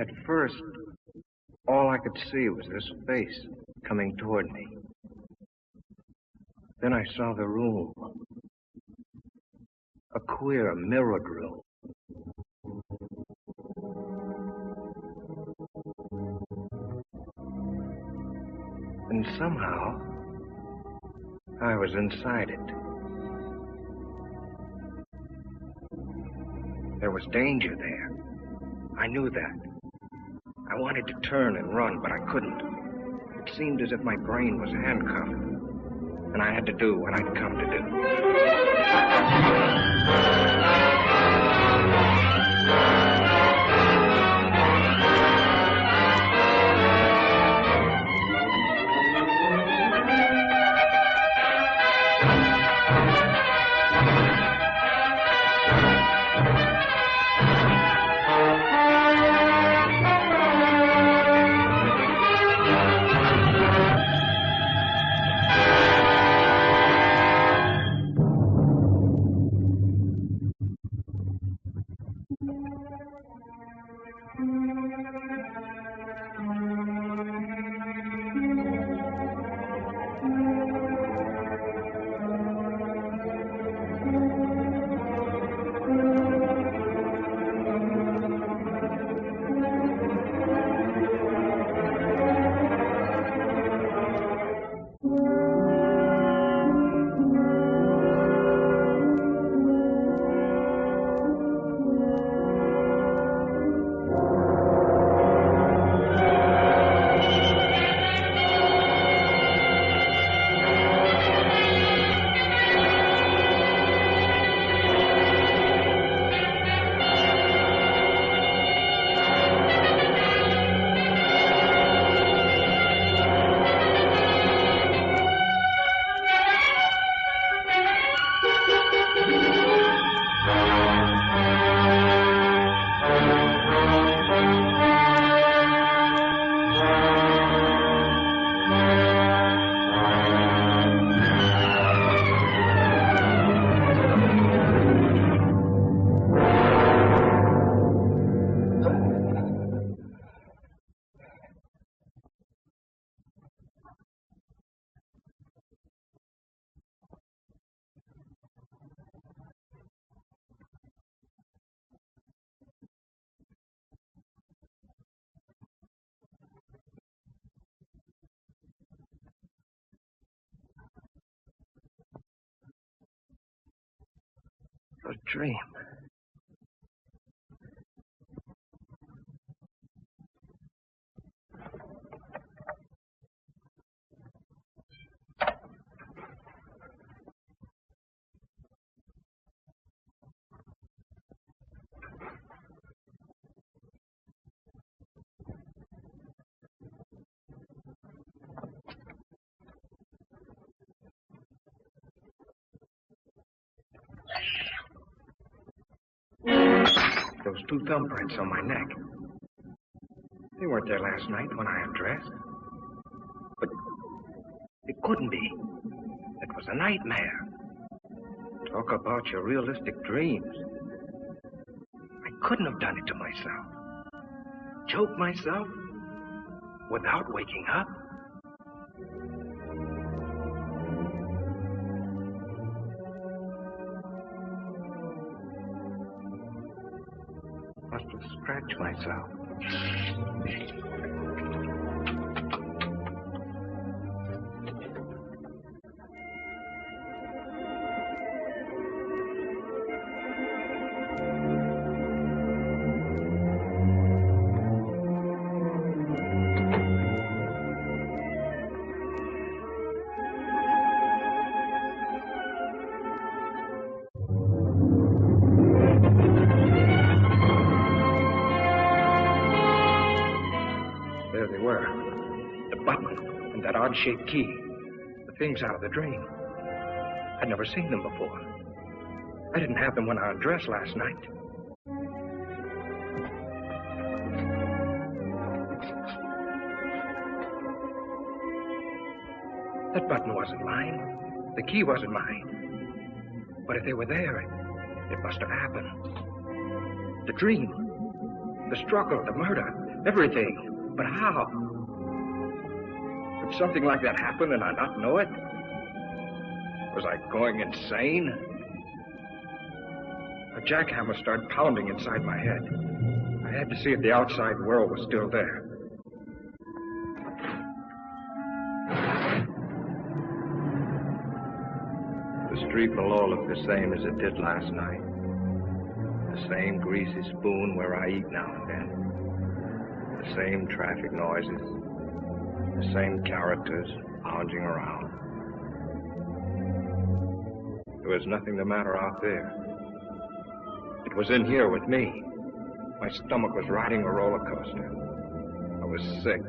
At first, all I could see was this face coming toward me. Then I saw the room. A queer, mirrored room. And somehow, I was inside it. There was danger there. I knew that. I wanted to turn and run, but I couldn't. It seemed as if my brain was handcuffed, and I had to do what I'd come to do. A dream. Those 2 thumbprints on my neck. They weren't there last night when I undressed. But it couldn't be. It was a nightmare. Talk about your realistic dreams. I couldn't have done it to myself. Choke myself without waking up. Must have scratched myself. Odd-shaped key. The things out of the dream. I'd never seen them before. I didn't have them when I undressed last night. That button wasn't mine. The key wasn't mine. But if they were there, it must have happened. The dream, the struggle, the murder. everything. But how? Could something like that happen and I not know it? Was I going insane? A jackhammer started pounding inside my head. I had to see if the outside world was still there. The street below looked the same as it did last night. The same greasy spoon where I eat now and then. The same traffic noises. The same characters lounging around. There was nothing the matter out there. It was in here with me. My stomach was riding a roller coaster. I was sick.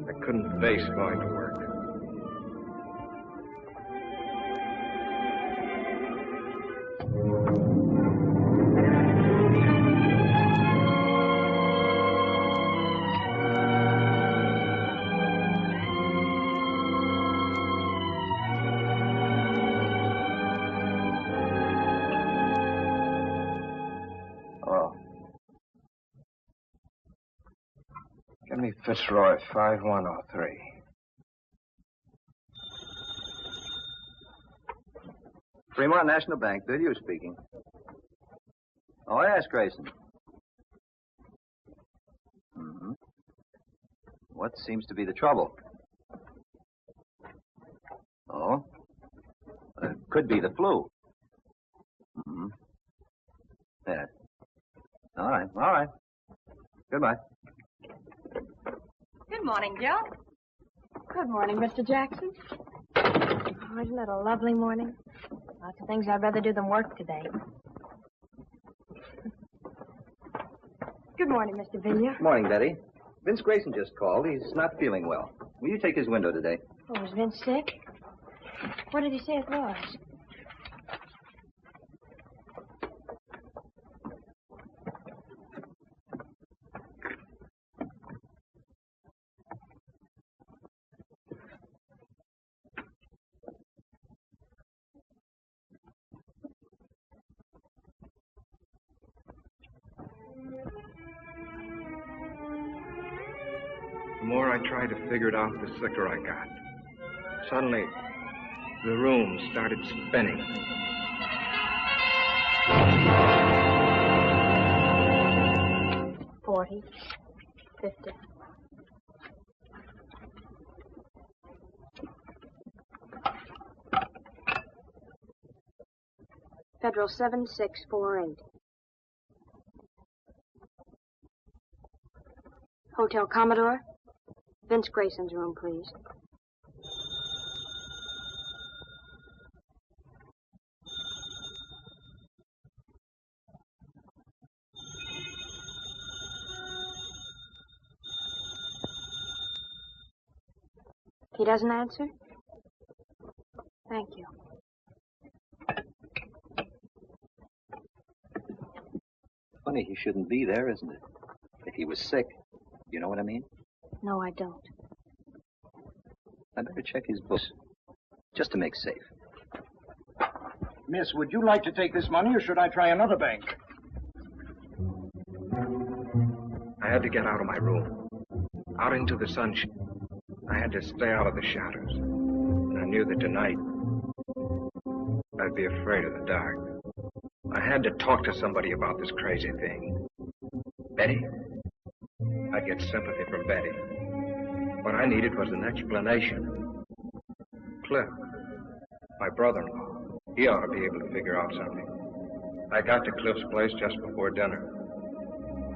I couldn't face going to work. Fitzroy, 5103. Fremont National Bank, Bill, speaking. Oh, yes, Grayson. Mm-hmm. What seems to be the trouble? Oh? It could be the flu. Mm-hmm. Yeah. All right. Goodbye. Good morning, Joe. Good morning, Mr. Jackson. Oh, isn't it a lovely morning? Lots of things I'd rather do than work today. Good morning, Mr. Vineyard. Morning, Betty. Vince Grayson just called. He's not feeling well. Will you take his window today? Oh, is Vince sick? What did he say it was? The more I tried to figure it out, the sicker I got. Suddenly, the room started spinning. $40, $50. Federal 7648. Hotel Commodore. Vince Grayson's room, please. He doesn't answer? Thank you. Funny he shouldn't be there, isn't it? If he was sick. You know what I mean? No, I don't. I better check his books, just to make safe. Miss, would you like to take this money, or should I try another bank? I had to get out of my room, out into the sunshine. I had to stay out of the shadows. And I knew that tonight, I'd be afraid of the dark. I had to talk to somebody about this crazy thing. Betty. I'd get sympathy from Betty. What I needed was an explanation. Cliff, my brother-in-law, he ought to be able to figure out something. I got to Cliff's place just before dinner.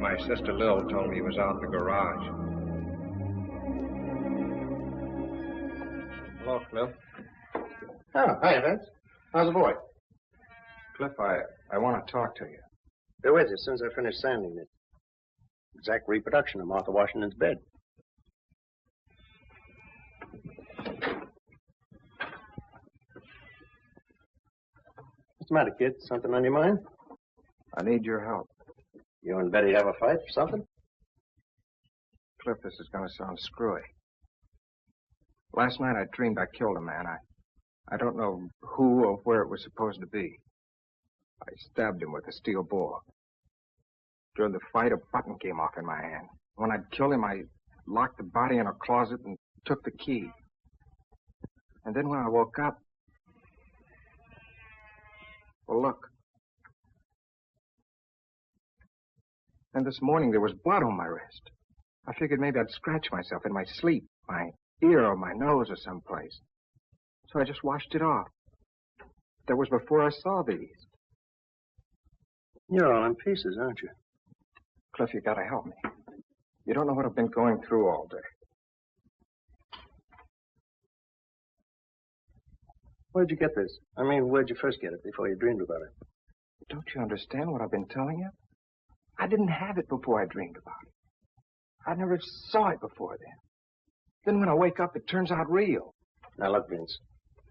My sister Lil told me he was out in the garage. Hello, Cliff. Oh, hi, Vince. How's the boy? Cliff, I want to talk to you. Be with you as soon as I finish sanding it. Exact reproduction of Martha Washington's bed. What's the matter, kid? Something on your mind? I need your help. You and Betty have a fight or something? Cliff, this is going to sound screwy. Last night I dreamed I killed a man. I don't know who or where it was supposed to be. I stabbed him with a steel bore. During the fight, a button came off in my hand. When I'd killed him, I locked the body in a closet and took the key. And then when I woke up... Well, look. And this morning there was blood on my wrist. I figured maybe I'd scratch myself in my sleep, my ear or my nose or someplace. So I just washed it off. That was before I saw these. You're all in pieces, aren't you? Cliff, you gotta help me. You don't know what I've been going through all day. Where'd you get this? I mean, where'd you first get it before you dreamed about it? Don't you understand what I've been telling you? I didn't have it before I dreamed about it. I never saw it before then. Then when I wake up, it turns out real. Now, look, Vince.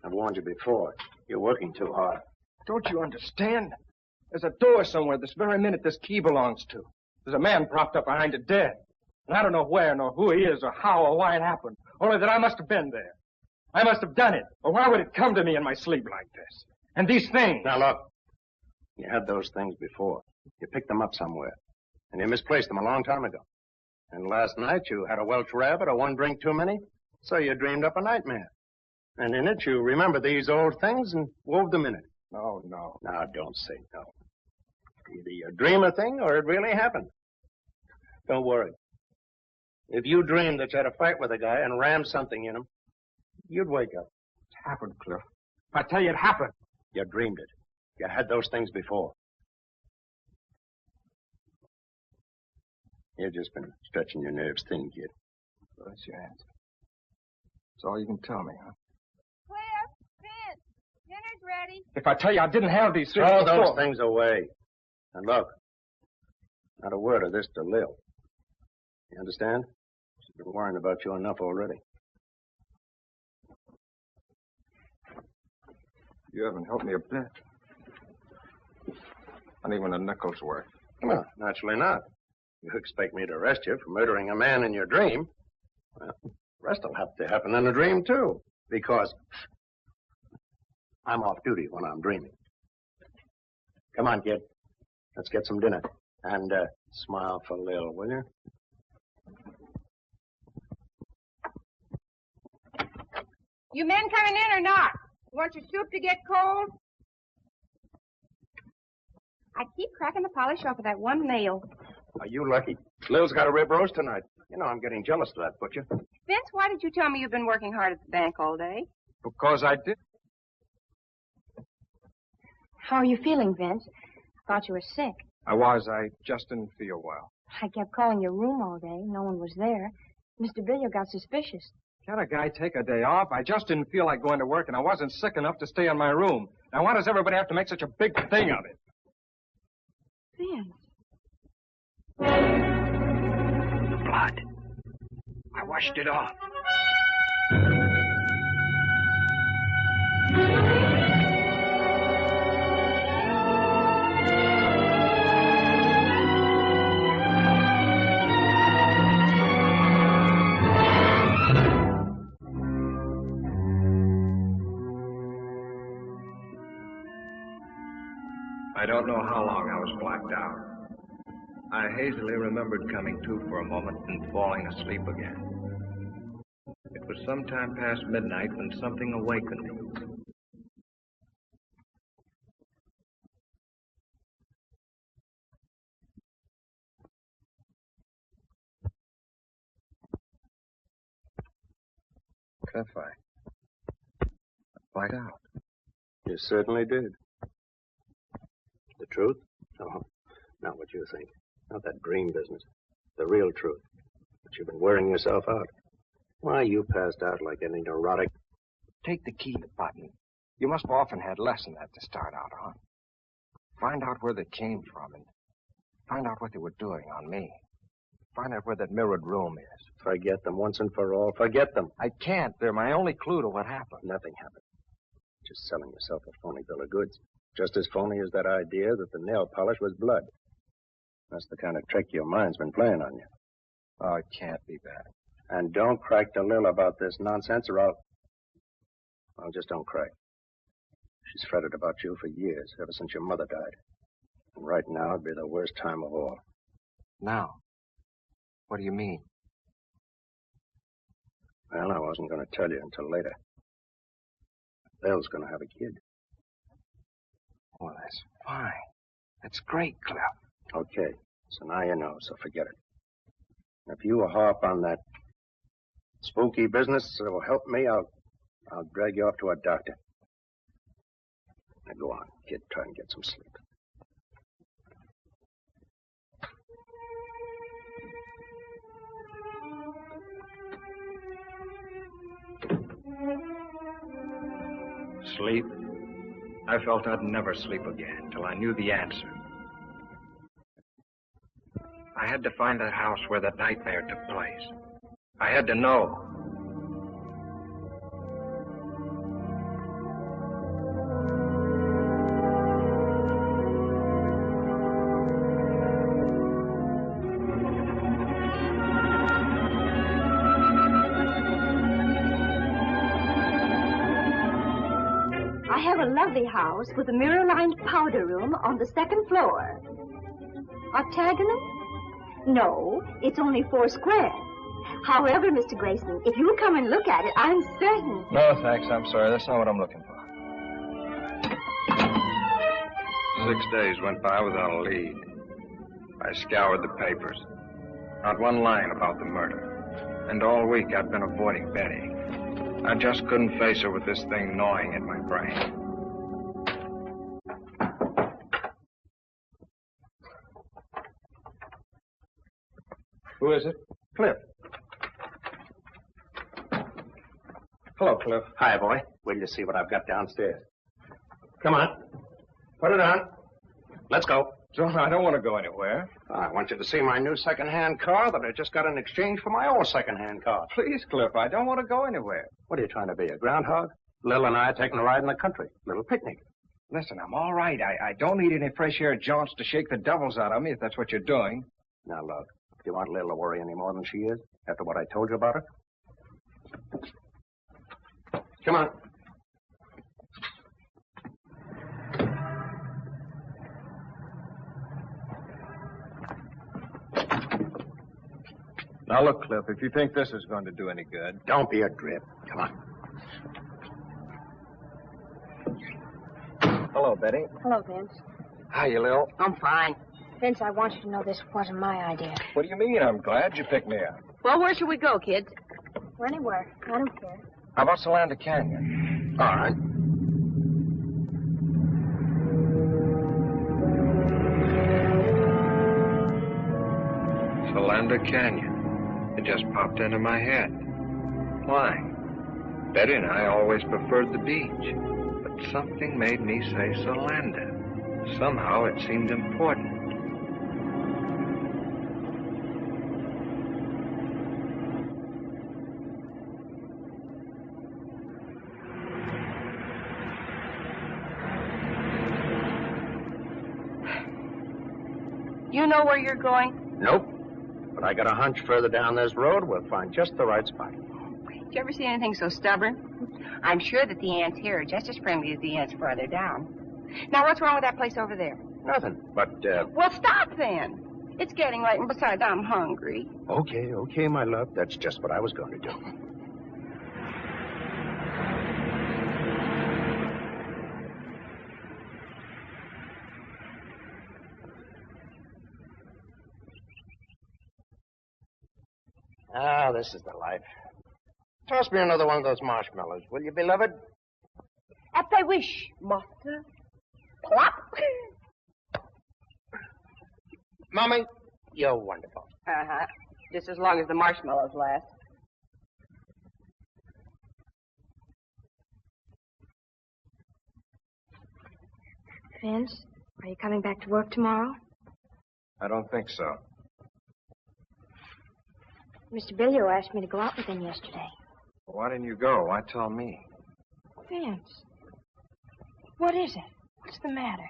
I've warned you before. You're working too hard. Don't you understand? There's a door somewhere this very minute this key belongs to. There's a man propped up behind it dead. And I don't know where, nor who he is, or how, or why it happened. Only that I must have been there. I must have done it. Or why would it come to me in my sleep like this? And these things... Now, look. You had those things before. You picked them up somewhere. And you misplaced them a long time ago. And last night you had a Welsh rabbit or one drink too many, so you dreamed up a nightmare. And in it you remembered these old things and wove them in it. No. Now, don't say no. Either you dream a thing or it really happened. Don't worry. If you dreamed that you had a fight with a guy and rammed something in him, you'd wake up. It happened, Cliff. I tell you, it happened. You dreamed it. You had those things before. You've just been stretching your nerves thin, kid. So that's your answer. That's all you can tell me, huh? Cliff, Vince, dinner's ready. If I tell you I didn't have these things Throw before... those things away. And look, not a word of this to Lil. You understand? She's been worrying about you enough already. You haven't helped me a bit. Not even a nickel's worth. Well, naturally not. You expect me to arrest you for murdering a man in your dream? Well, the rest will have to happen in a dream, too. Because I'm off duty when I'm dreaming. Come on, kid. Let's get some dinner. And smile for Lil, will you? You men coming in or not? You want your soup to get cold? I keep cracking the polish off of that one nail. Are you lucky? Lil's got a rib roast tonight. You know, I'm getting jealous of that, butcher. Vince, why did you tell me you've been working hard at the bank all day? Because I did. How are you feeling, Vince? I thought you were sick. I was. I just didn't feel well. I kept calling your room all day. No one was there. Mr. Billier got suspicious. Can't a guy take a day off? I just didn't feel like going to work, and I wasn't sick enough to stay in my room. Now, why does everybody have to make such a big thing of it? Vince. Blood. I washed it off. I don't know how long I was blacked out. I hazily remembered coming to for a moment and falling asleep again. It was sometime past midnight when something awakened me. Cliff, I blacked out. You certainly did. The truth? Oh, not what you think. Not that dream business. The real truth. But you've been wearing yourself out. Why, you passed out like any neurotic. Take the key to the button. You must have often had less than that to start out on. Find out where they came from and find out what they were doing on me. Find out where that mirrored room is. Forget them once and for all. Forget them. I can't. They're my only clue to what happened. Nothing happened. Just selling yourself a phony bill of goods. Just as phony as that idea that the nail polish was blood. That's the kind of trick your mind's been playing on you. Oh, it can't be that. And don't crack to Lil about this nonsense or I'll... Well, just don't crack. She's fretted about you for years, ever since your mother died. And right now it'd be the worst time of all. Now? What do you mean? Well, I wasn't going to tell you until later. Bill's going to have a kid. Well, that's fine. That's great, Cliff. Okay, so now you know, so forget it. If you harp on that spooky business that will help me, I'll drag you off to a doctor. Now go on, kid, try and get some sleep. Sleep? I felt I'd never sleep again till I knew the answer. I had to find that house where that nightmare took place. I had to know. I have a lovely house with a mirror-lined powder room on the second floor. Octagonal? No, it's only 4 square. However, Mr. Grayson, if you'll come and look at it, I'm certain... No, thanks. I'm sorry. That's not what I'm looking for. 6 days went by without a lead. I scoured the papers. Not one line about the murder. And all week I'd been avoiding Betty. I just couldn't face her with this thing gnawing at my brain. Who is it? Cliff. Hello, Cliff. Hi, boy. Wait till you see what I've got downstairs. Come on. Put it on. Let's go. John, I don't want to go anywhere. I want you to see my new second-hand car that I just got in exchange for my old second-hand car. Please, Cliff, I don't want to go anywhere. What are you trying to be, a groundhog? Lil and I are taking a ride in the country. Little picnic. Listen, I'm all right. I don't need any fresh air jaunts to shake the devils out of me, if that's what you're doing. Now, look, do you want Lil to worry any more than she is after what I told you about her? Come on. Now, look, Cliff, if you think this is going to do any good... Don't be a drip. Come on. Hello, Betty. Hello, Vince. Hiya, Lil. I'm fine. Vince, I want you to know this wasn't my idea. What do you mean? I'm glad you picked me up. Well, where should we go, kids? Or anywhere. I don't care. How about Solanda Canyon? All right. Solanda Canyon. It just popped into my head. Why? Betty and I always preferred the beach. But something made me say Solanda. Somehow it seemed important. You know where you're going? Nope. But I got a hunch further down this road, we'll find just the right spot. Did you ever see anything so stubborn? I'm sure that the ants here are just as friendly as the ants farther down. Now, what's wrong with that place over there? Nothing. But, Well, stop then. It's getting late, and besides, I'm hungry. Okay, my love. That's just what I was going to do. Ah, this is the life. Toss me another one of those marshmallows, will you, beloved? At thy wish, master. Plop. Mommy, you're wonderful. Uh-huh. Just as long as the marshmallows last. Vince, are you coming back to work tomorrow? I don't think so. Mr. Billio asked me to go out with him yesterday. Well, why didn't you go? Why tell me? Vince, what is it? What's the matter?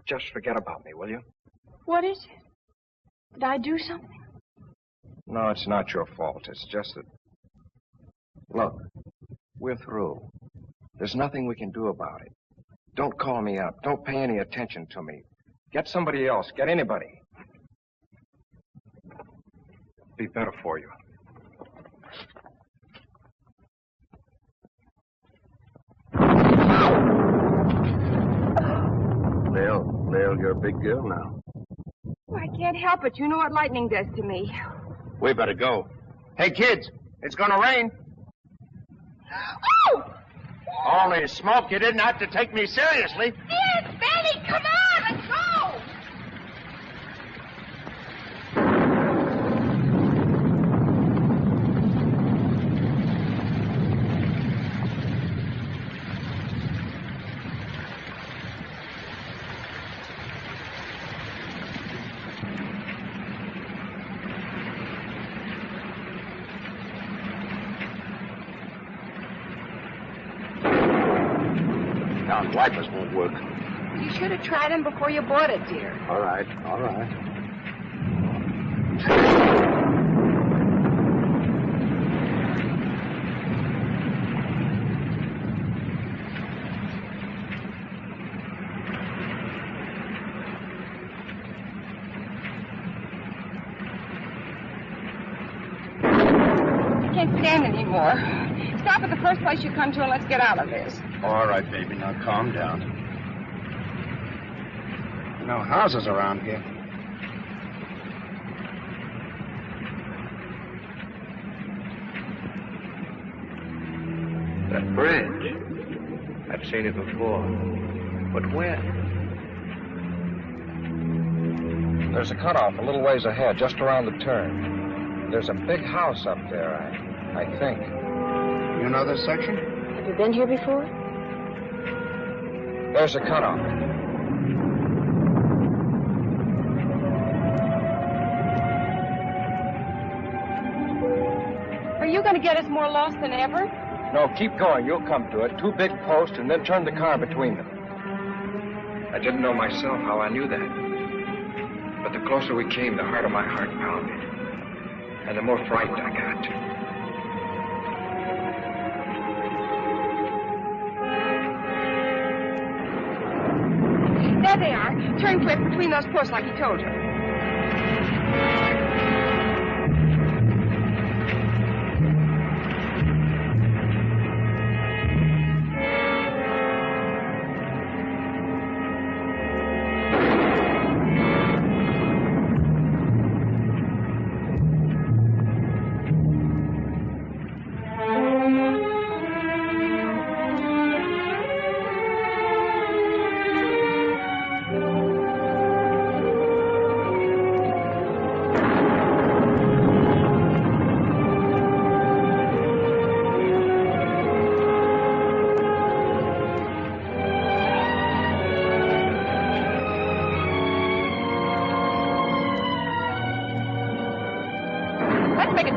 Just forget about me, will you? What is it? Did I do something? No, it's not your fault. It's just that... Look, we're through. There's nothing we can do about it. Don't call me up. Don't pay any attention to me. Get somebody else. Get anybody. Be better for you. Bill, you're a big girl now. I can't help it. You know what lightning does to me. We better go. Hey, kids, it's gonna rain. Oh! Only smoke, you didn't have to take me seriously. Yes, Benny, come on, let's go! Now, wipers won't work. You should have tried them before you bought it, dear. All right, all right. I can't stand anymore. Stop at the first place you come to and let's get out of this. All right, baby, now calm down. No houses around here. That bridge. I've seen it before. But when? There's a cutoff a little ways ahead, just around the turn. There's a big house up there, I think. You know this section? Have you been here before? There's a cutoff. Are you going to get us more lost than ever? No, keep going. You'll come to it. 2 big posts, and then turn the car between them. I didn't know myself how I knew that. But the closer we came, the harder my heart pounded. And the more frightened I got. There they are. Turn quick between those posts like he told you.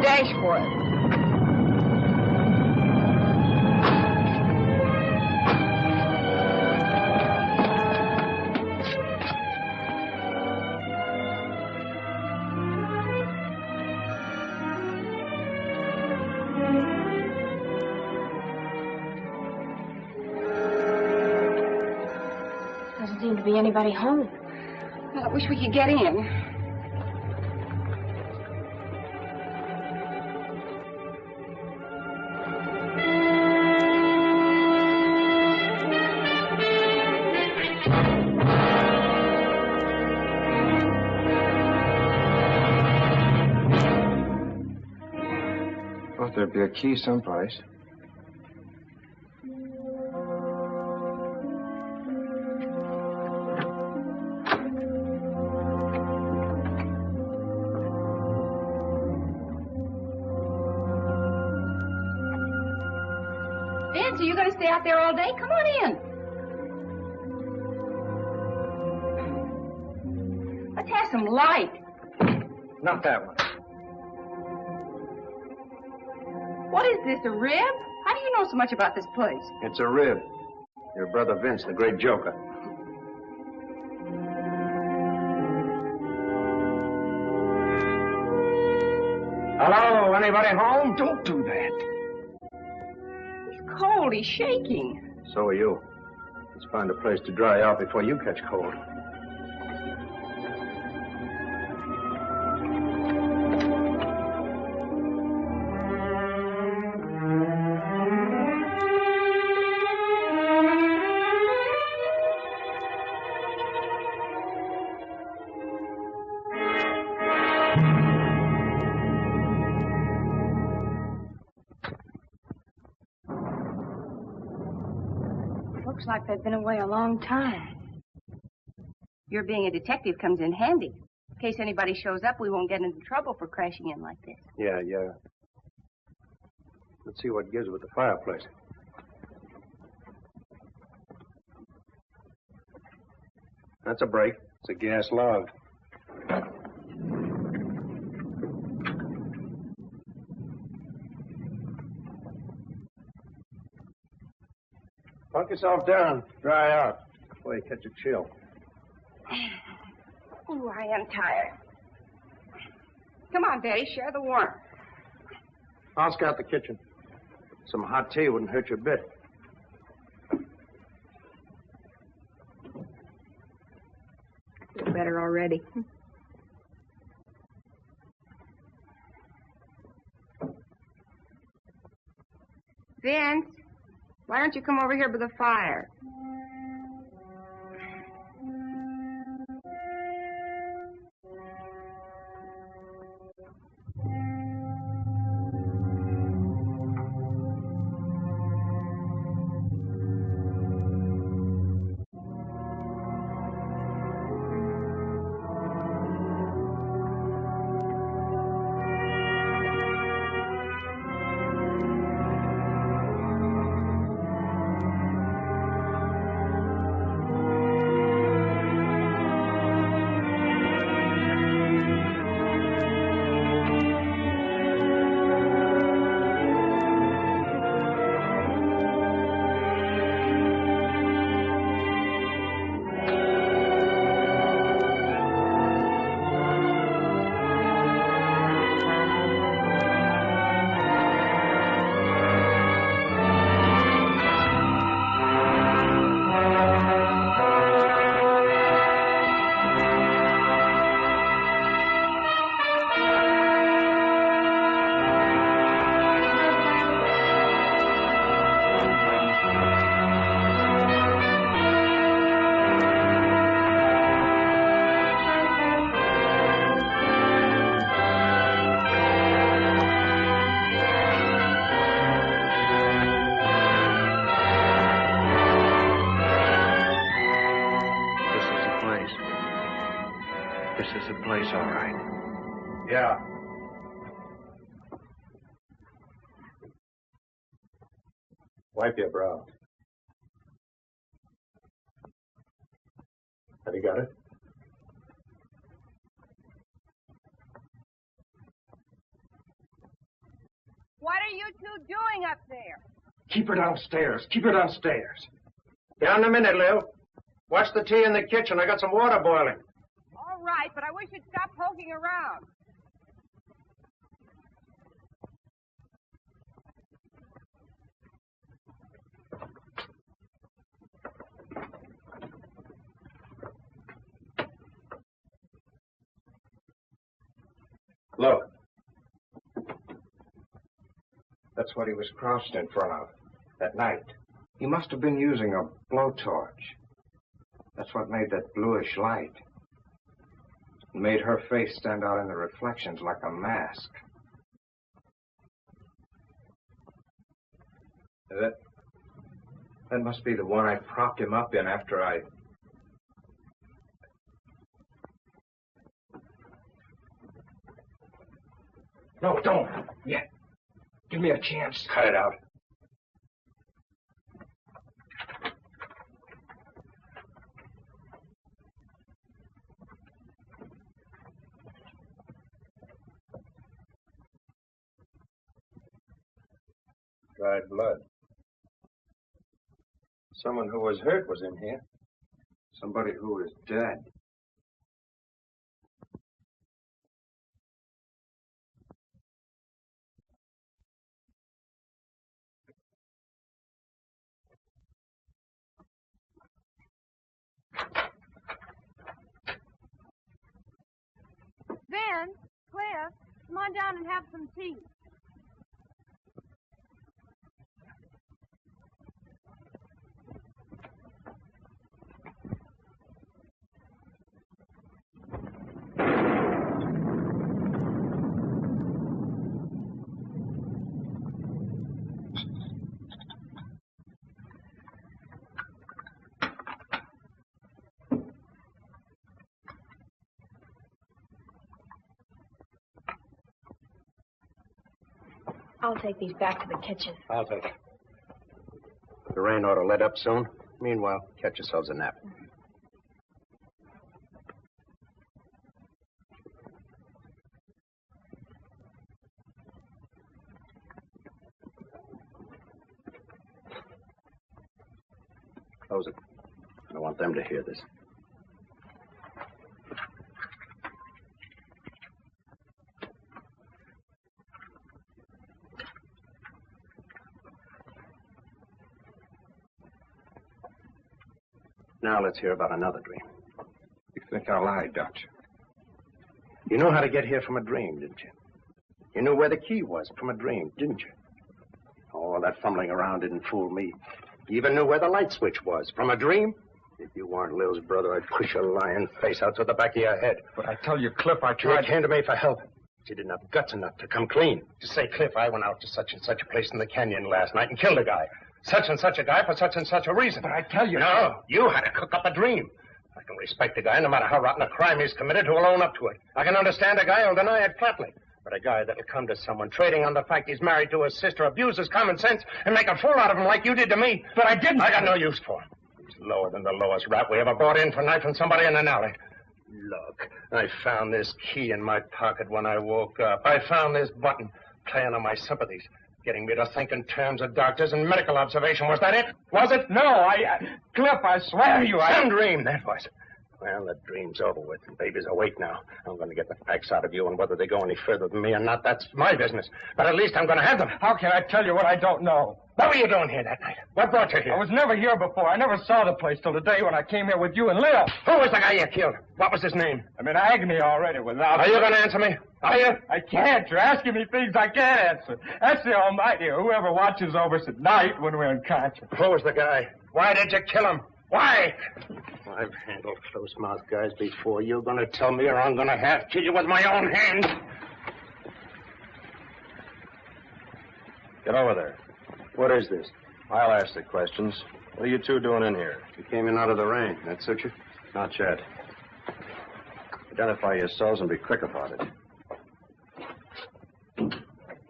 Dash for it. Doesn't seem to be anybody home. Well, I wish we could get in. There'd be a key someplace. Vince, are you going to stay out there all day? Come on in. Let's have some light. Not that one. What is this, a rib? How do you know so much about this place? It's a rib. Your brother Vince, the great joker. know anybody home? Don't do that. He's cold. He's shaking. So are you. Let's find a place to dry out before you catch cold. Looks like they've been away a long time. Your being a detective comes in handy. In case anybody shows up, we won't get into trouble for crashing in like this. Yeah. Let's see what gives with the fireplace. That's a break. It's a gas log. Punk yourself down. Dry out before you catch a chill. Oh, I am tired. Come on, Betty, share the warmth. I'll scout the kitchen. Some hot tea wouldn't hurt you a bit. I feel better already. Vince, why don't you come over here by the fire? This is the place, all right. Yeah. Wipe your brow. Have you got it? What are you two doing up there? Keep her downstairs. Keep her downstairs. Down in a minute, Lil. Watch the tea in the kitchen. I got some water boiling. All right, but I wish you'd stop poking around. Look. That's what he was crouched in front of that night. He must have been using a blowtorch. That's what made that bluish light. It made her face stand out in the reflections like a mask. That must be the one I propped him up in after I... No, don't. Yet. Give me a chance. Cut it out. Dried blood. Someone who was hurt was in here. Somebody who is dead. Vince, Cliff, come on down and have some tea. I'll take these back to the kitchen. I'll take it. The rain ought to let up soon. Meanwhile, catch yourselves a nap. Close it. I don't want them to hear this. Now let's hear about another dream. You think I lied, don't you? You know how to get here from a dream, didn't you? You knew where the key was from a dream, didn't you? Oh, that fumbling around didn't fool me. You even knew where the light switch was from a dream. If you weren't Lil's brother, I'd push your lying face out to the back of your head. But I tell you, Cliff, I You tried... came to me for help. But you didn't have guts enough to come clean. To say, Cliff, I went out to such and such a place in the canyon last night and killed a guy. Such and such a guy for such and such a reason. But I tell you... No, you had to cook up a dream. I can respect a guy, no matter how rotten a crime he's committed, who will own up to it. I can understand a guy who'll deny it flatly. But a guy that'll come to someone trading on the fact he's married to his sister, abuse his common sense, and make a fool out of him like you did to me. But I didn't... I got no use for him. He's lower than the lowest rat we ever brought in for knifing somebody in an alley. Look, I found this key in my pocket when I woke up. I found this button playing on my sympathies, getting me to think in terms of doctors and medical observation. Was that it? Was it? No, Cliff, I swear to you, Some dream, that was it. Well, the dream's over with. The baby's awake now. I'm going to get the facts out of you, and whether they go any further than me or not, that's my business. But at least I'm going to have them. How can I tell you what I don't know? What were you doing here that night? What brought you here? I was never here before. I never saw the place till the day when I came here with you and Lil. Who was the guy you killed? What was his name? I'm in agony already without... Are you going to answer me? Are you? I can't. You're asking me things I can't answer. That's the Almighty, or whoever watches over us at night when we're unconscious. Who was the guy? Why did you kill him? Why? I've handled close-mouthed guys before. You're going to tell me, or I'm going to have to kill you with my own hands. Get over there. What is this? I'll ask the questions. What are you two doing in here? You came in out of the rain. That suit you? Not yet. Identify yourselves and be quick about it.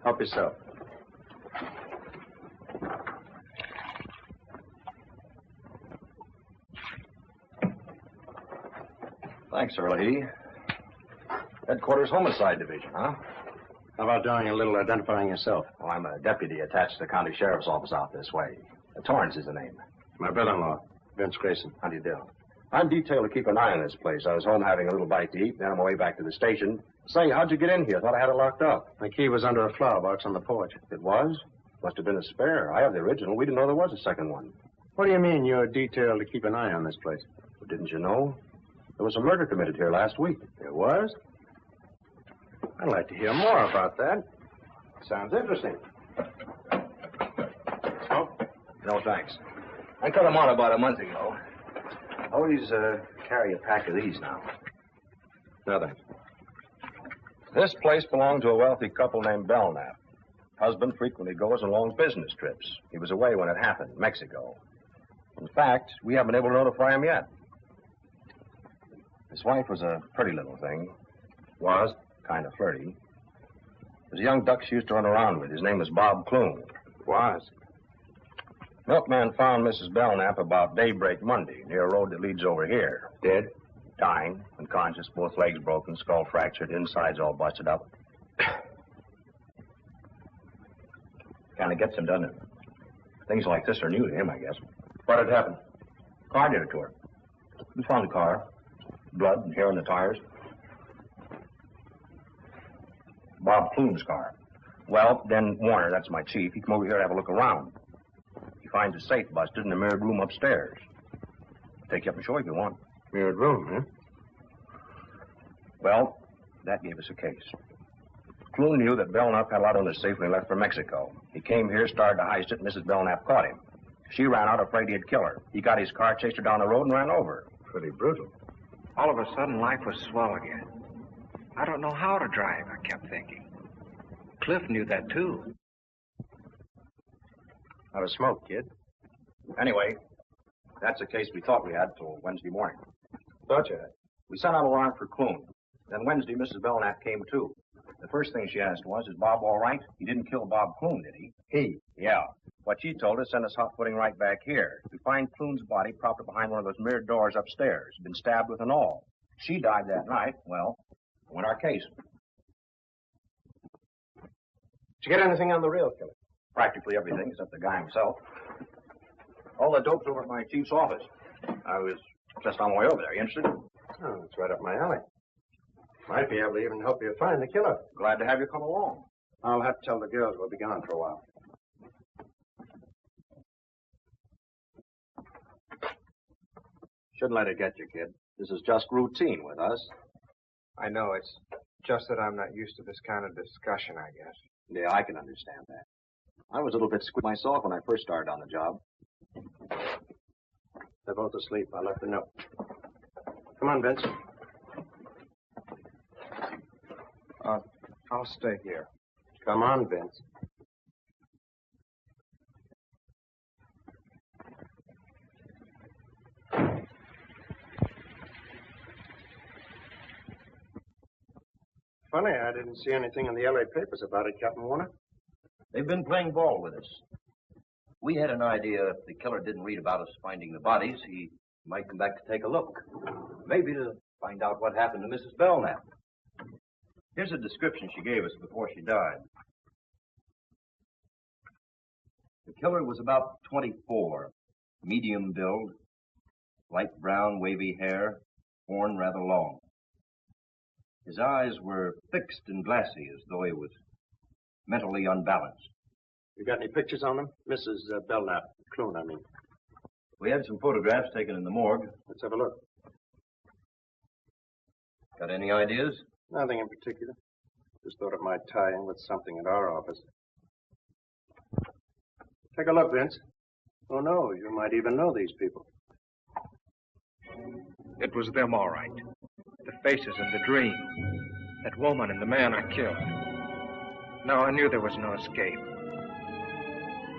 Help yourself. Thanks, Herlihy. Headquarters Homicide Division, huh? How about doing a little identifying yourself? Well, I'm a deputy attached to the county sheriff's office out this way. Torrance is the name. My brother-in-law, Vince Grayson. How do you do? I'm detailed to keep an eye on this place. I was home having a little bite to eat, then on my way back to the station. Say, how'd you get in here? Thought I had it locked up. The key was under a flower box on the porch. It was? Must have been a spare. I have the original. We didn't know there was a second one. What do you mean you're detailed to keep an eye on this place? Well, didn't you know? There was a murder committed here last week. There was? I'd like to hear more about that. Sounds interesting. Oh? No, thanks. I cut them on about a month ago. Always carry a pack of these now. No, thanks. This place belonged to a wealthy couple named Belknap. Husband frequently goes on long business trips. He was away when it happened, Mexico. In fact, we haven't been able to notify him yet. His wife was a pretty little thing. Was kind of flirty. There's a young duck she used to run around with. His name was Bob Clune. Was? Milkman found Mrs. Belknap about daybreak Monday, near a road that leads over here. Dead? Dying, unconscious, both legs broken, skull fractured, insides all busted up. Kind of gets him, doesn't it? Things like this are new to him, I guess. What had happened? Car did it to her. We found the car. Blood and hair on the tires. Bob Clune's car. Well, then Warner, that's my chief, he come over here to have a look around. He finds a safe busted in the mirrored room upstairs. Take you up and show you if you want. Mirrored room, huh? Well, That gave us a case. Clune knew that Belknap had a lot on his safe when he left for Mexico. He came here, started to heist it, and Mrs. Belknap caught him. She ran out afraid he'd kill her. He got his car, chased her down the road, and ran over her. Pretty brutal. All of a sudden, life was swell again. I don't know how to drive, I kept thinking. Cliff knew that, too. Not a smoke, kid. Anyway, that's a case we thought we had till Wednesday morning. Thought you had. We sent out a warrant for Clune. Then Wednesday, Mrs. Belknap came, too. The first thing she asked was, is Bob all right? He didn't kill Bob Clune, did he? He? Yeah. What she told us sent us hot-footing right back here. We find Clune's body propped up behind one of those mirrored doors upstairs. Been stabbed with an awl. She died that night. Well, won our case. Did you get anything on the real killer? Practically everything except the guy himself. All the dope's over at my chief's office. I was just on my way over there. You interested? Oh, it's right up my alley. Might be able to even help you find the killer. Glad to have you come along. I'll have to tell the girls we'll be gone for a while. Shouldn't let it get you, kid. This is just routine with us. I know, it's just that I'm not used to this kind of discussion, I guess. Yeah, I can understand that. I was a little bit squeaked myself when I first started on the job. They're both asleep. I left a note. Come on, Vince. I'll stay here. Come on, Vince. Funny, I didn't see anything in the LA papers about it, Captain Warner. They've been playing ball with us. We had an idea if the killer didn't read about us finding the bodies, he might come back to take a look. Maybe to find out what happened to Mrs. Belknap. Here's a description she gave us before she died. The killer was about 24, medium build, light brown, wavy hair, worn rather long. His eyes were fixed and glassy, as though he was mentally unbalanced. You got any pictures on them? Mrs. Belknap. Clune, I mean. We had some photographs taken in the morgue. Let's have a look. Got any ideas? Nothing in particular. Just thought it might tie in with something at our office. Take a look, Vince. Oh, no, you might even know these people. It was them, all right. The faces and the dream. That woman and the man I killed. Now I knew there was no escape.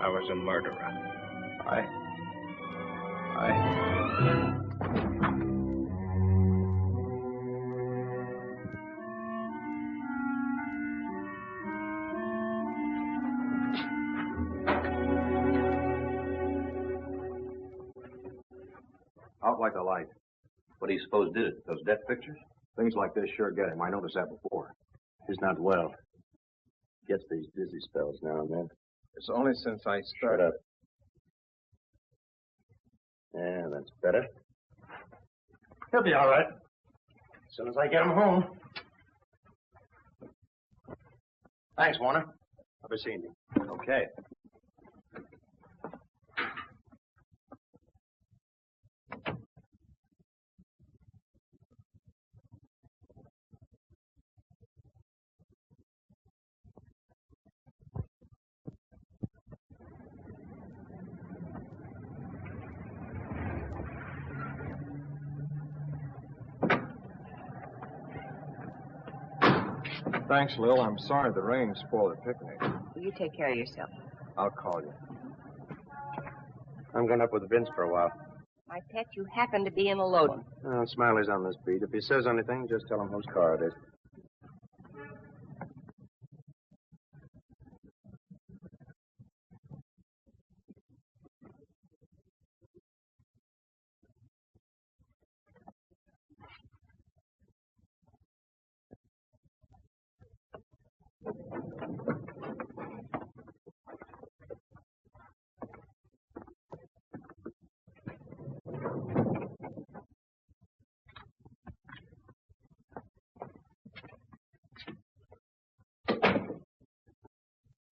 I was a murderer. Out like a light. What do you suppose did it? Those death pictures? Things like this sure get him. I noticed that before. He's not well. Gets these dizzy spells now and then. It's only since I Shut started. up. Yeah, that's better. He'll be all right. As soon as I get him home. Thanks, Warner. I'll be seeing you. Okay. Thanks, Lil. I'm sorry the rain spoiled the picnic. You take care of yourself. I'll call you. I'm going up with Vince for a while. My pet, you happen to be in a load. Oh, Smiley's on this beat. If he says anything, just tell him whose car it is.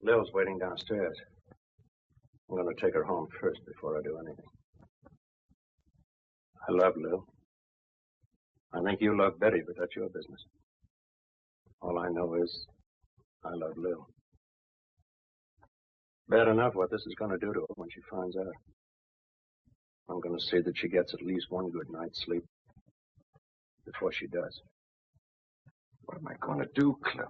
Lil's waiting downstairs. I'm going to take her home first before I do anything. I love Lil. I think you love Betty, but that's your business. All I know is I love Lil. Bad enough what this is going to do to her when she finds out. I'm going to see that she gets at least one good night's sleep before she does. What am I going to do, Cliff?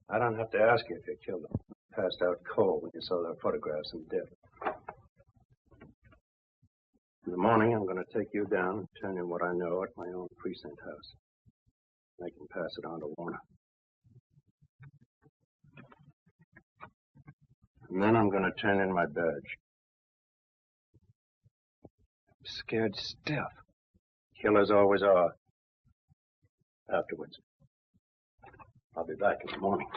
I don't have to ask you if you killed him. Passed out cold when you saw their photographs and dead. In the morning, I'm going to take you down and turn in what I know at my own precinct house. I can pass it on to Warner. And then I'm going to turn in my badge. I'm scared stiff. Killers always are. Afterwards. I'll be back in the morning.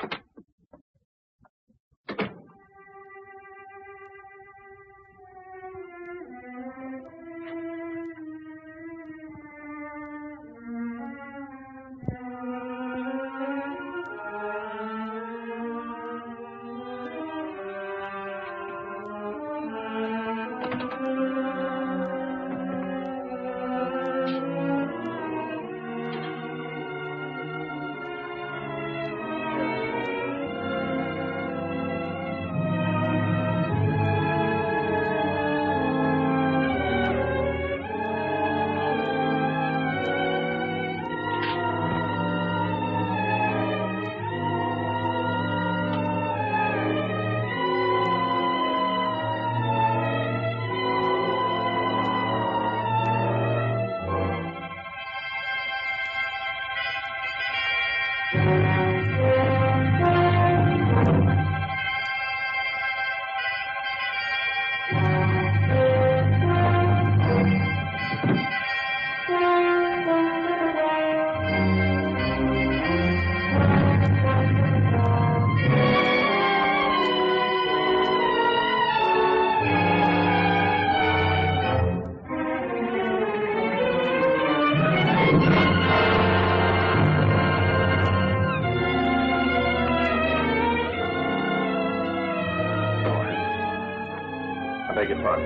Beg your pardon.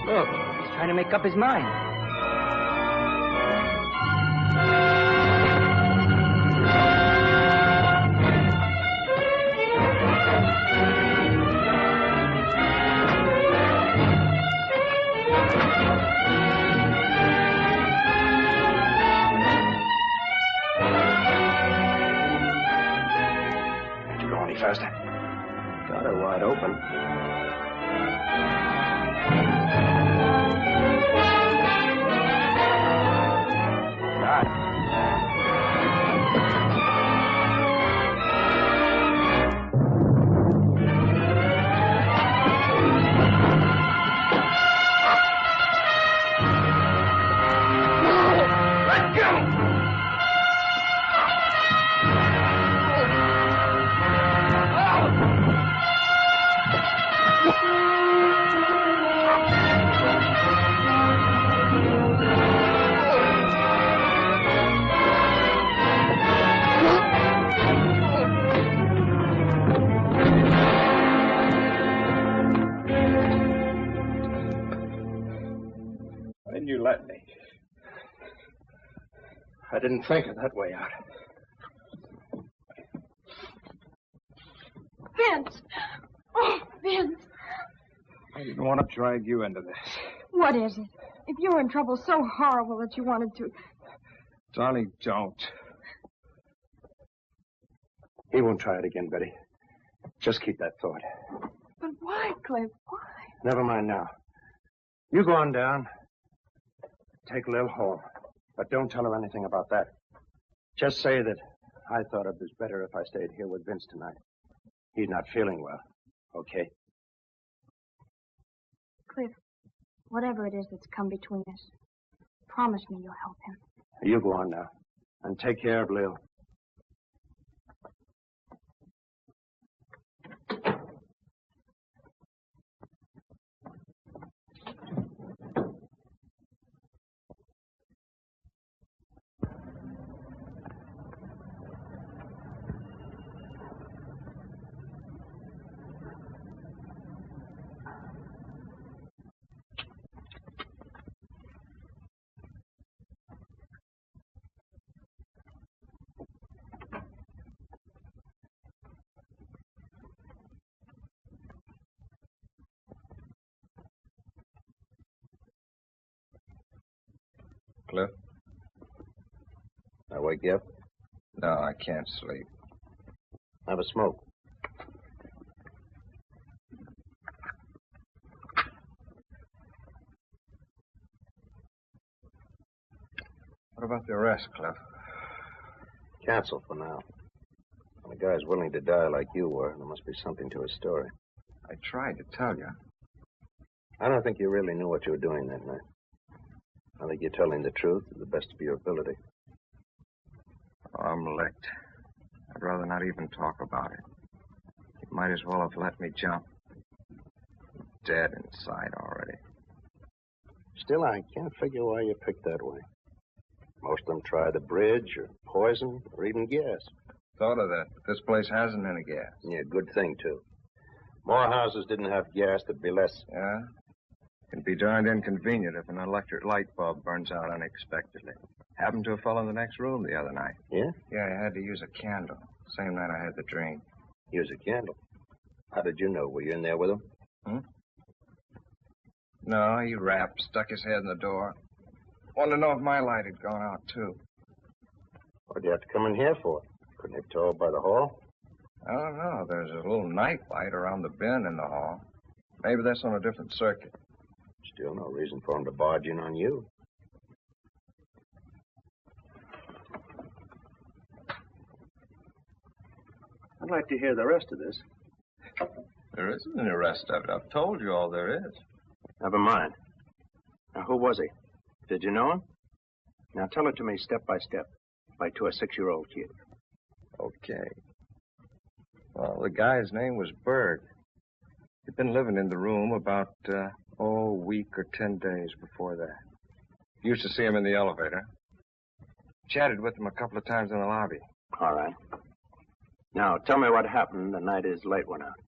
Look, he's trying to make up his mind. Faster. Got her wide open. Let go! You let me. I didn't think of that way out. Vince! Oh, Vince! I didn't want to drag you into this. What is it? If you were in trouble so horrible that you wanted to... Darling, don't. He won't try it again, Betty. Just keep that thought. But why, Cliff? Why? Never mind now. You go on down. Take Lil home. But don't tell her anything about that. Just say that I thought it was better if I stayed here with Vince tonight. He's not feeling well. Okay? Cliff, whatever it is that's come between us, promise me you'll help him. You go on now. And take care of Lil. Cliff? I wake you up? No, I can't sleep. Have a smoke. What about the arrest, Cliff? Cancel for now. When a guy's willing to die like you were, there must be something to his story. I tried to tell you. I don't think you really knew what you were doing that night. I think you're telling the truth to the best of your ability. Oh, I'm licked. I'd rather not even talk about it. You might as well have let me jump. I'm dead inside already. Still, I can't figure why you picked that way. Most of them try the bridge or poison or even gas. Thought of that, but this place hasn't any gas. Yeah, good thing, too. More houses didn't have gas, there'd be less. Yeah? It'd be darned inconvenient if an electric light bulb burns out unexpectedly. Happened to a fellow in the next room the other night. Yeah? Yeah, I had to use a candle. Same night I had the dream. Use a candle. How did you know? Were you in there with him? No, he rapped, stuck his head in the door. Wanted to know if my light had gone out, too. What'd you have to come in here for? Couldn't have told by the hall? I don't know. There's a little night light around the bin in the hall. Maybe that's on a different circuit. Still no reason for him to barge in on you. I'd like to hear the rest of this. There isn't any rest of it. I've told you all there is. Never mind. Now, who was he? Did you know him? Now, tell it to me step by step, like to a 6-year-old kid. Okay. Well, the guy's name was Berg. He'd been living in the room about, a week or 10 days before that. Used to see him in the elevator. Chatted with him a couple of times in the lobby. All right. Now, tell me what happened the night his light went out.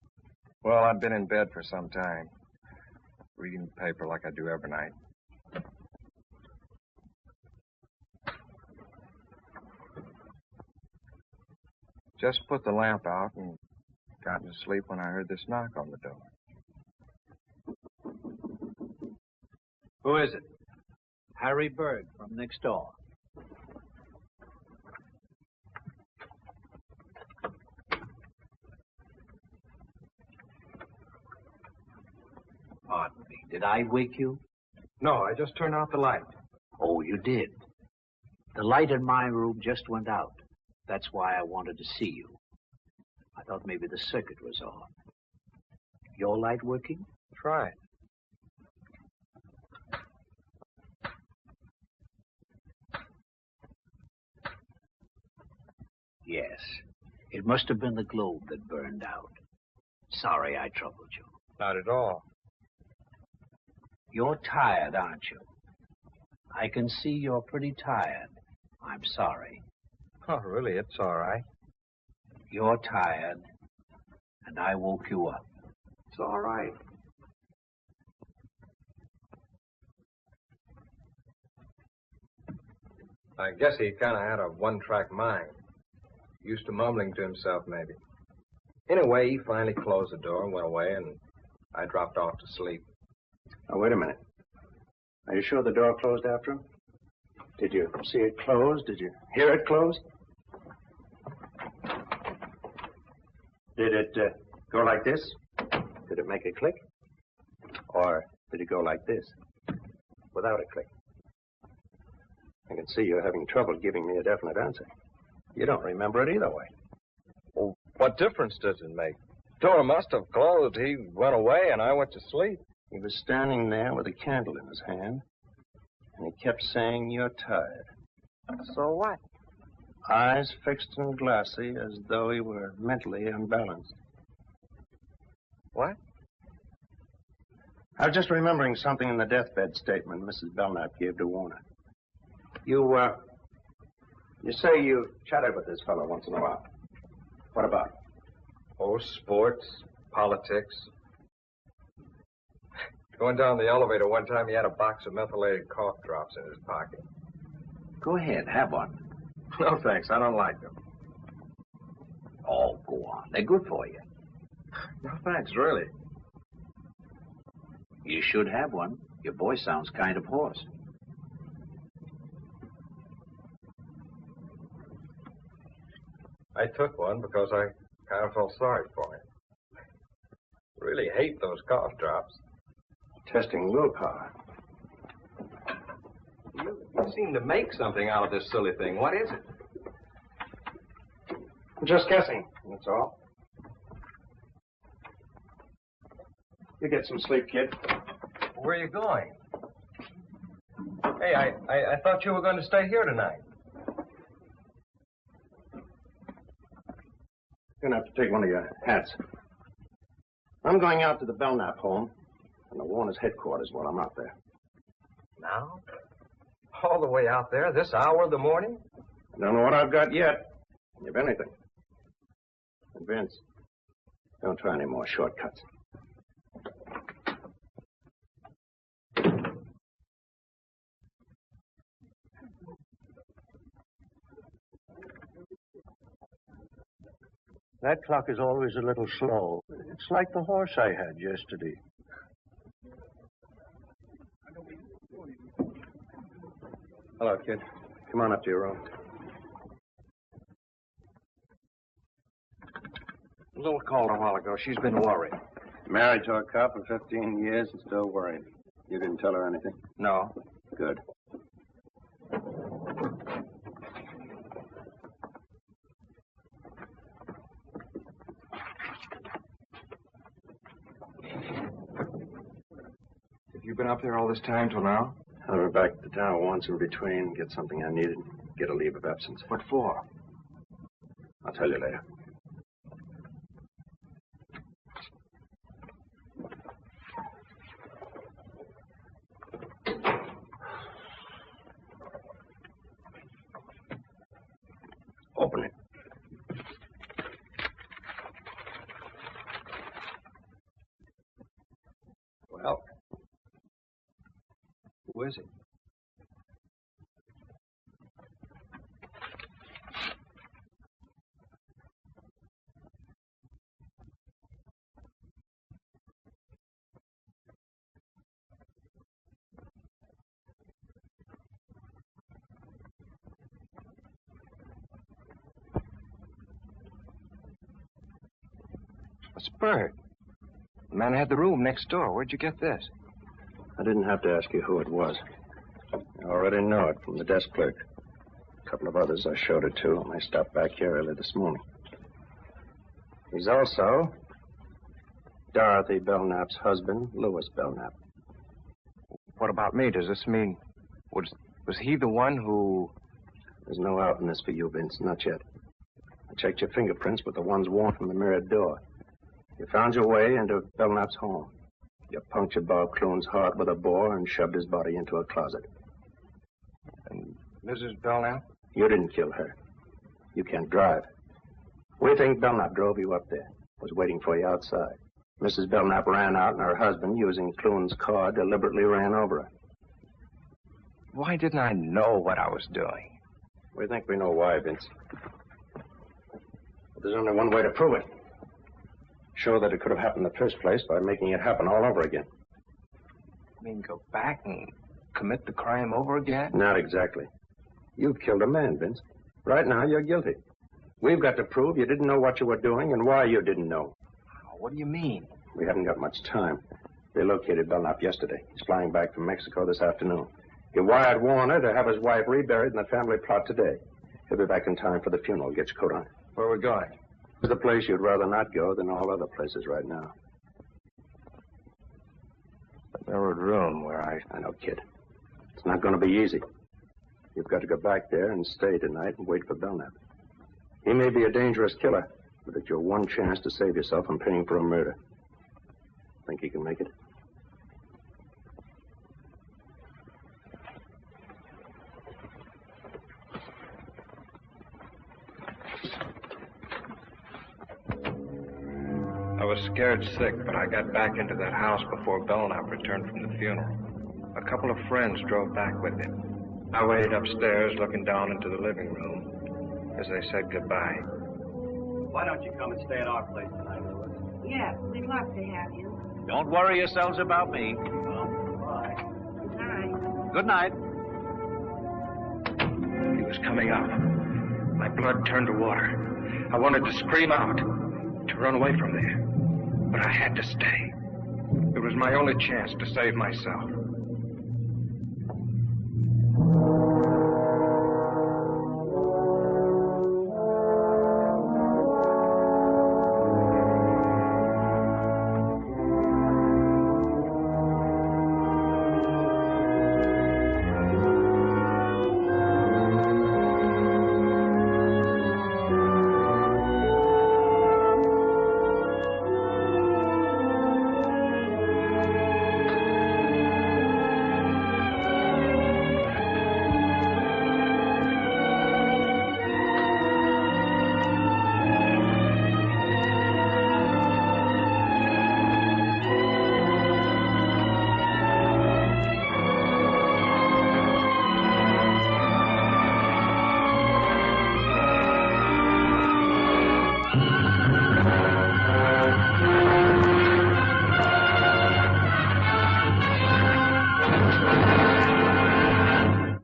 Well, I'd been in bed for some time, reading the paper like I do every night. Just put the lamp out and got to sleep when I heard this knock on the door. Who is it? Harry Berg from next door. Pardon me. Did I wake you? No, I just turned out the light. Oh, you did. The light in my room just went out. That's why I wanted to see you. I thought maybe the circuit was off. Your light working? Try it. Yes. It must have been the globe that burned out. Sorry I troubled you. Not at all. You're tired, aren't you? I can see you're pretty tired. I'm sorry. Oh, really? It's all right. You're tired, and I woke you up. It's all right. I guess he kind of had a one-track mind. Used to mumbling to himself, maybe. Anyway, he finally closed the door and went away, and I dropped off to sleep. Now, wait a minute. Are you sure the door closed after him? Did you see it close? Did you hear it close? Did it go like this? Did it make a click? Or did it go like this? Without a click? I can see you're having trouble giving me a definite answer. You don't remember it either way. Well, what difference does it make? Door must have closed. He went away, and I went to sleep. He was standing there with a candle in his hand, and he kept saying, "You're tired." So what? Eyes fixed and glassy as though he were mentally unbalanced. What? I was just remembering something in the deathbed statement Mrs. Belknap gave to Warner. You say you chatted with this fellow once in a while. What about? Oh, sports, politics. Going down the elevator one time, he had a box of methylated cough drops in his pocket. Go ahead, have one. No, thanks. I don't like them. Oh, go on. They're good for you. No, thanks, really. You should have one. Your voice sounds kind of hoarse. I took one because I kind of felt sorry for him. Really hate those cough drops. Testing willpower. You seem to make something out of this silly thing. What is it? I'm just guessing, that's all. You get some sleep, kid. Where are you going? Hey, I thought you were going to stay here tonight. You're going to have to take one of your hats. I'm going out to the Belknap home and the Warner's headquarters while I'm out there. Now? All the way out there, this hour of the morning? I don't know what I've got yet, if anything. And Vince, don't try any more shortcuts. That clock is always a little slow. It's like the horse I had yesterday. Hello, kid. Come on up to your room. A little called a while ago. She's been worried. Married to a cop for 15 years and still worried. You didn't tell her anything? No. Good. Have you been up there all this time till now? I went back to town once in between, get something I needed, get a leave of absence. What for? I'll tell you later. Open it. Well, who is it? It's Bert. The man had the room next door. Where'd you get this? I didn't have to ask you who it was. I already know it from the desk clerk. A couple of others I showed it to when I stopped back here early this morning. He's also Dorothy Belknap's husband, Louis Belknap. What about me? Does this mean... Was he the one who... There's no out in this for you, Vince. Not yet. I checked your fingerprints with the ones worn from the mirrored door. You found your way into Belknap's home. You punctured Bob Clune's heart with a bore and shoved his body into a closet. And Mrs. Belknap? You didn't kill her. You can't drive. We think Belknap drove you up there, was waiting for you outside. Mrs. Belknap ran out, and her husband, using Clune's car, deliberately ran over her. Why didn't I know what I was doing? We think we know why, Vince. But there's only one way to prove it. Show that it could have happened in the first place by making it happen all over again. I mean, go back and commit the crime over again? Not exactly. You've killed a man, Vince. Right now, you're guilty. We've got to prove you didn't know what you were doing and why you didn't know. What do you mean? We haven't got much time. They located Belknap yesterday. He's flying back from Mexico this afternoon. He wired Warner to have his wife reburied in the family plot today. He'll be back in time for the funeral. Get your coat on. Where are we going? It's the place you'd rather not go than all other places right now. The mirrored room where I know, kid. It's not going to be easy. You've got to go back there and stay tonight and wait for Belknap. He may be a dangerous killer, but it's your one chance to save yourself from paying for a murder. Think you can make it? I was scared sick, but I got back into that house before Belknap returned from the funeral. A couple of friends drove back with him. I waited upstairs, looking down into the living room as they said goodbye. Why don't you come and stay at our place tonight, Louis? Yeah, we'd love to have you. Don't worry yourselves about me. Bye. Good night. Good night. He was coming up. My blood turned to water. I wanted to scream out, to run away from there. But I had to stay. It was my only chance to save myself.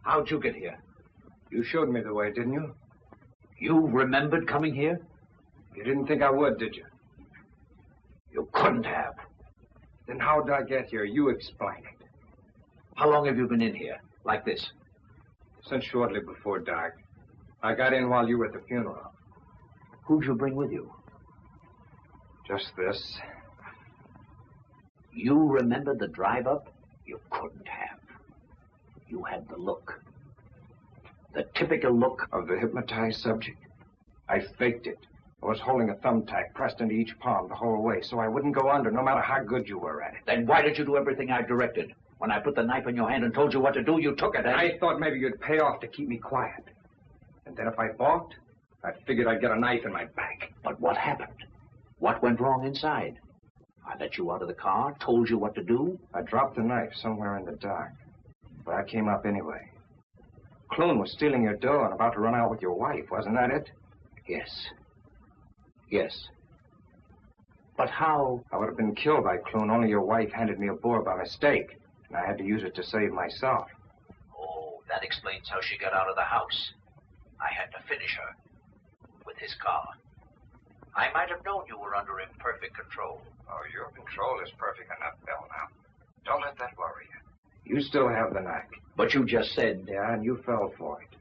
How'd you get here? You showed me the way, didn't you? You remembered coming here? You didn't think I would, did you? You couldn't have. Then how'd I get here? You explain it. How long have you been in here, like this? Since shortly before dark. I got in while you were at the funeral. Who'd you bring with you? Just this. You remembered the drive-up? You couldn't have. You had the look. The typical look of the hypnotized subject. I faked it. I was holding a thumbtack pressed into each palm the whole way, so I wouldn't go under, no matter how good you were at it. Then why did you do everything I directed? When I put the knife in your hand and told you what to do, you took it, and... I thought maybe you'd pay off to keep me quiet. And then if I balked, I figured I'd get a knife in my back. But what happened? What went wrong inside? I let you out of the car, told you what to do. I dropped the knife somewhere in the dark, but I came up anyway. Clune was stealing your dough and about to run out with your wife, wasn't that it? Yes. Yes. But how? I would have been killed by Clune, only your wife handed me a boar by mistake, and I had to use it to save myself. Oh, that explains how she got out of the house. I had to finish her with his car. I might have known you were under imperfect control. Oh, your control is perfect enough, Bell, now. Don't let that worry you. You still have the knack. But you just said... Yeah, and you fell for it.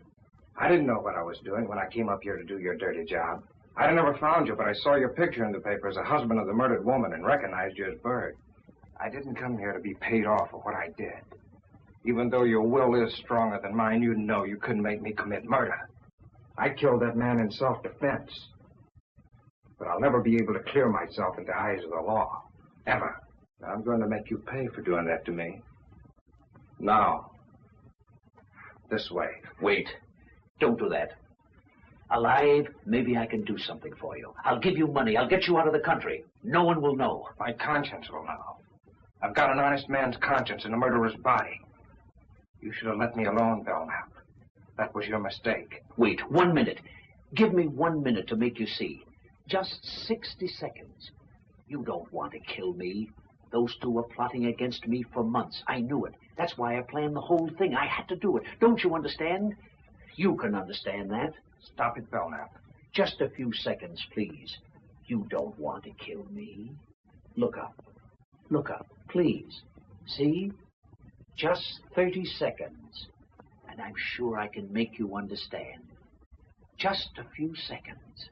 I didn't know what I was doing when I came up here to do your dirty job. I'd never found you, but I saw your picture in the paper as a husband of the murdered woman and recognized you as Bird. I didn't come here to be paid off for what I did. Even though your will is stronger than mine, you know you couldn't make me commit murder. I killed that man in self-defense. But I'll never be able to clear myself in the eyes of the law. Ever. I'm going to make you pay for doing that to me. Now. This way. Wait. Don't do that. Alive, maybe I can do something for you. I'll give you money. I'll get you out of the country. No one will know. My conscience will know. I've got an honest man's conscience in a murderer's body. You should have let me alone, Belknap. That was your mistake. Wait, 1 minute. Give me 1 minute to make you see. Just 60 seconds. You don't want to kill me. Those two were plotting against me for months. I knew it. That's why I planned the whole thing. I had to do it. Don't you understand? You can understand that. Stop it, Belknap. Just a few seconds, please. You don't want to kill me. Look up. Look up, please. See? Just 30 seconds. And I'm sure I can make you understand. Just a few seconds.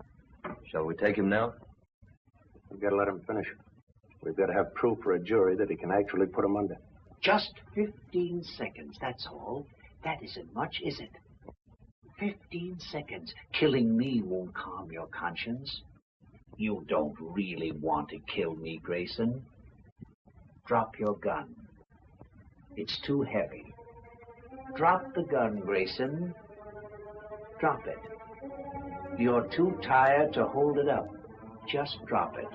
Shall we take him now? We've got to let him finish. We've got to have proof for a jury that he can actually put him under. Just 15 seconds, that's all. That isn't much, is it? 15 seconds. Killing me won't calm your conscience. You don't really want to kill me, Grayson. Drop your gun. It's too heavy. Drop the gun, Grayson. Drop it. You're too tired to hold it up. Just drop it.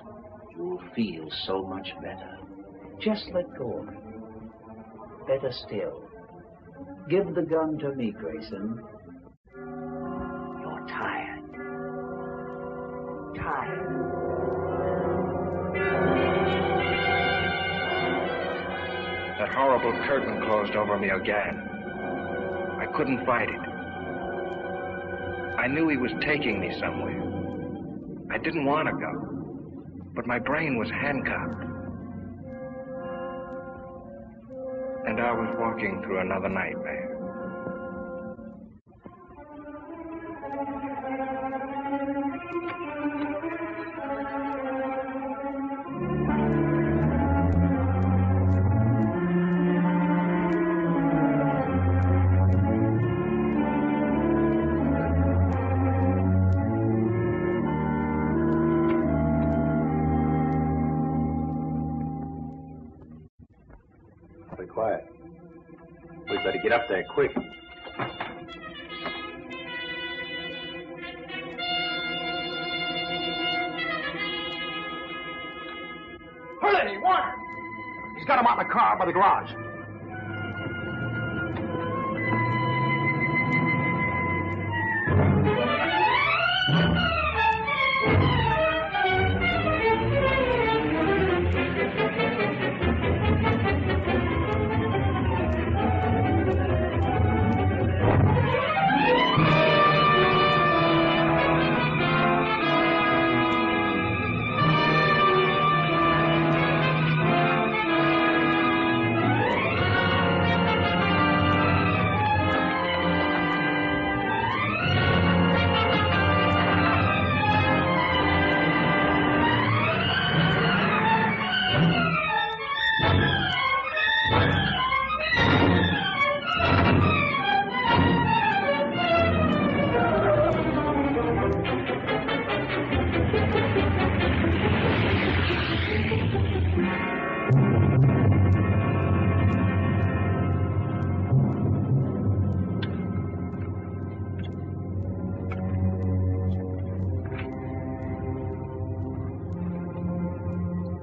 You'll feel so much better. Just let go of it. Better still. Give the gun to me, Grayson. You're tired. Tired. That horrible curtain closed over me again. I couldn't fight it. I knew he was taking me somewhere. I didn't want to go, but my brain was handcuffed. And I was walking through another nightmare. Quiet. We better get up there quick. Herlihy, Warner! He's got him out in the car by the garage.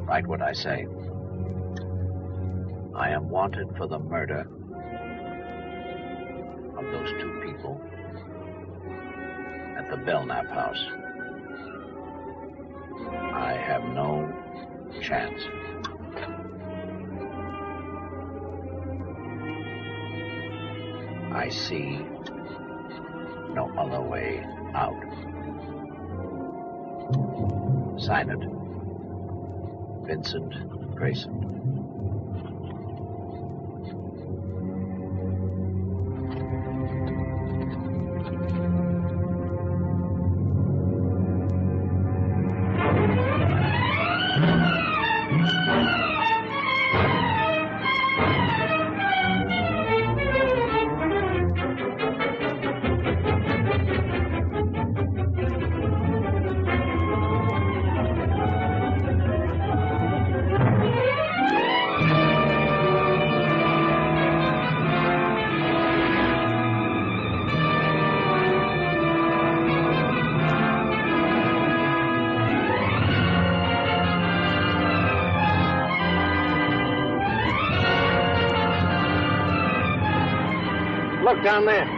Write what I say. I am wanted for the murder of those two people at the Belknap house. I have no chance. I see no other way out. Sign it. Vincent Grayson. Look down there.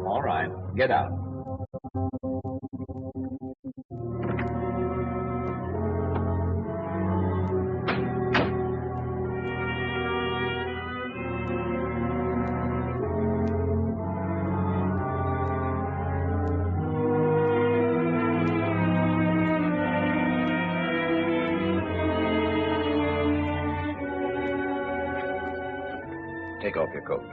All right, get out. Take off your coat.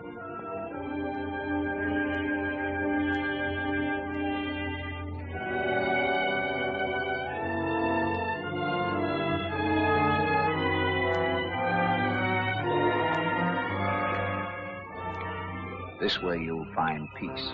This way you'll find peace.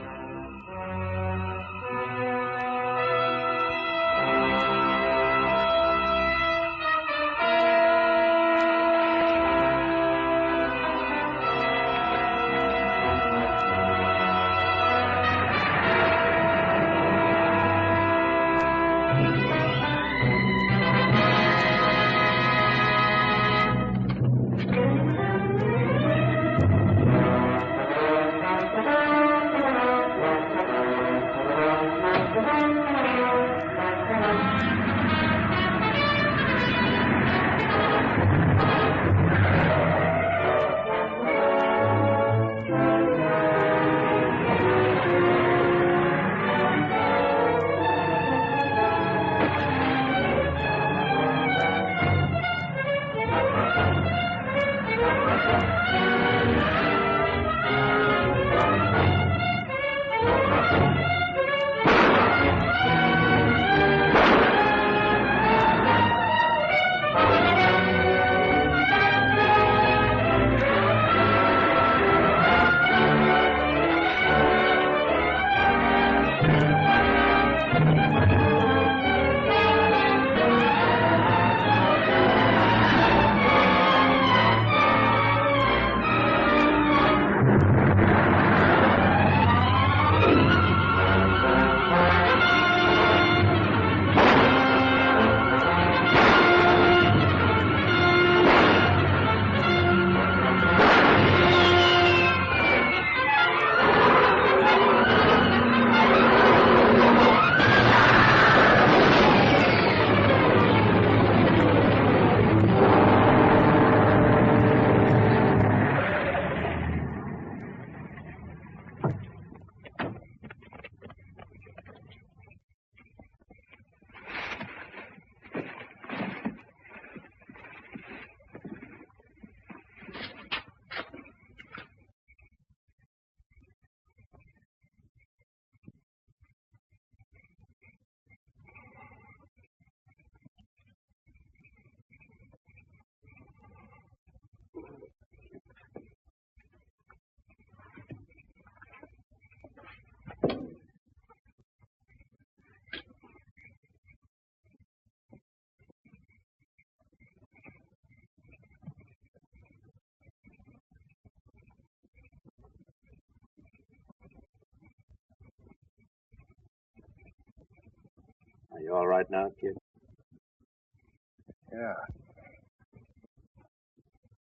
Are you all right now, kid? Yeah.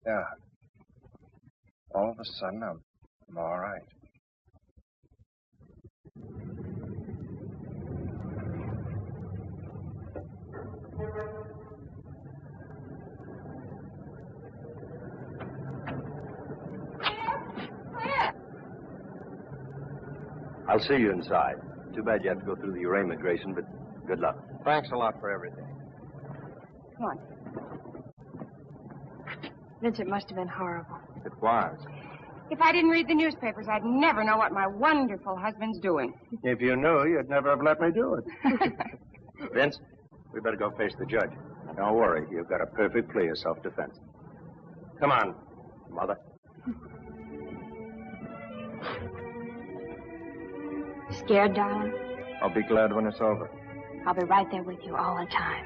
Yeah. All of a sudden, I'm all right. I'll see you inside. Too bad you have to go through the arraignment, Grayson, but good luck. Thanks a lot for everything. Come on. Vince, it must have been horrible. It was. If I didn't read the newspapers, I'd never know what my wonderful husband's doing. If you knew, you'd never have let me do it. Vince, we better go face the judge. Don't worry, you've got a perfect plea of self-defense. Come on, Mother. Scared, darling? I'll be glad when it's over. I'll be right there with you all the time.